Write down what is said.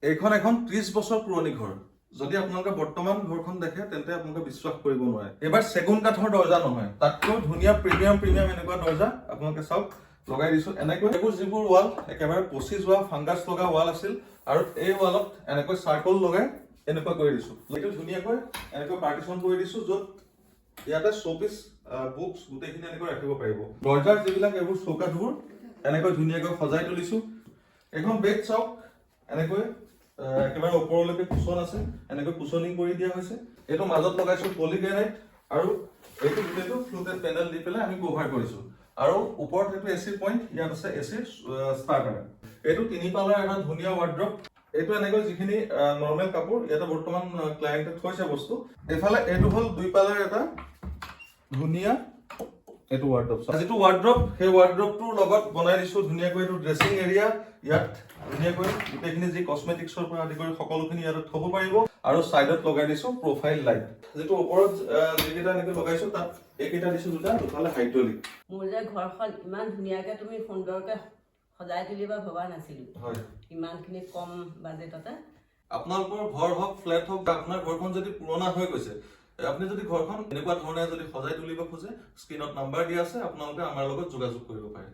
এইখন এখন 30 বছৰ পুৰণি ঘৰ। যদি আপোনালোকে বৰ্তমান ঘৰখন দেখে তেন্তে আপোনালোকে বিশ্বাস কৰিব নোৱাৰে। এবাৰ চেগুন কাঠৰ দৰ্জা নহয়, তাতকৈ ধুনীয়া প্ৰিমিয়াম এনেকুৱা দৰ্জা আপোনালোকে চাওক লগাই দিছো। এনেকৈ এইবোৰ যিবোৰ ৱাল একেবাৰে পচি যোৱা ফাংগাছ লগা ৱাল আছিল, আৰু এই ৱালত এনেকৈ চাৰ্কল লগাই এনেকুৱা কৰি দিছো। এইটো ধুনীয়াকৈ এনেকৈ পাৰ্টিশ্যন কৰি দিছো, য'ত ইয়াতে শ্ব'পিচ বুকছ গোটেইখিনি এনেকৈ ৰাখিব পাৰিব। দৰ্জাৰ যিবিলাক এইবোৰ চৌকাঠবোৰ এনেকৈ ধুনীয়াকৈ সজাই তুলিছো। এখন বেড চাওক, এনেকৈ একেবাৰে ওপৰলৈকে কুচন আছে, এনেকৈ কুচনিং কৰি দিয়া হৈছে। এইটো মাজত লগাইছো পলিগ্ৰেনাইট, আৰু এইটো গোটেইটো ফ্লোটেড পেনেল দি পেলাই আমি কভাৰ কৰিছো। আৰু ওপৰত এইটো এচি পইণ্ট, ইয়াত আছে এচিৰ ষ্টাৰ্টাৰ। এইটো 3 পালাৰ এটা ধুনীয়া ৱাৰ্ড্ৰপ। এইটো এনেকৈ যিখিনি নৰ্মেল কাপোৰ ইয়াতে বৰ্তমান ক্লায়েণ্টে থৈছে বস্তু। এইফালে এইটো হ'ল 2 পালাৰ এটা ধুনীয়া এইটো ৱাৰ্ড্ৰপ। যিটো ৱাৰ্ড্ৰপ, সেই ৱাৰ্ড্ৰপটোৰ লগত বনাই দিছো ধুনীয়াকৈ এইটো ড্ৰেছিং এৰিয়া। ইয়াত ধুনীয়াকৈ গোটেইখিনি যি কসমেটিক্সৰ পৰা আদি কৰি সকলোখিনি ইয়াত থব পাৰিব। আৰু সাইডত লগাই দিছো প্ৰফাইল লাইট। যেটো ওপৰত যেকেইটা এনেকৈ লগাইছো তাত এইকেইটা দিছো দুটালে হাইড্ৰলিক। মোৰ যে ঘৰখন ইমান ধুনীয়াকৈ তুমি সুন্দৰকৈ সজাই তুলিবা ভবা নাছিলো। হয়, ইমানখিনি কম বাজেটতে। আপোনালোকৰ ঘৰ হওক, ফ্লেট হওক, বা আপোনাৰ ঘৰখন যদি পুৰণা হৈ গৈছে, আপুনি যদি ঘৰখন এনেকুৱা ধৰণে যদি সজাই তুলিব খোজে, স্ক্ৰীনত নাম্বাৰ দিয়া আছে, আপোনালোকে আমাৰ লগত যোগাযোগ কৰিব পাৰে।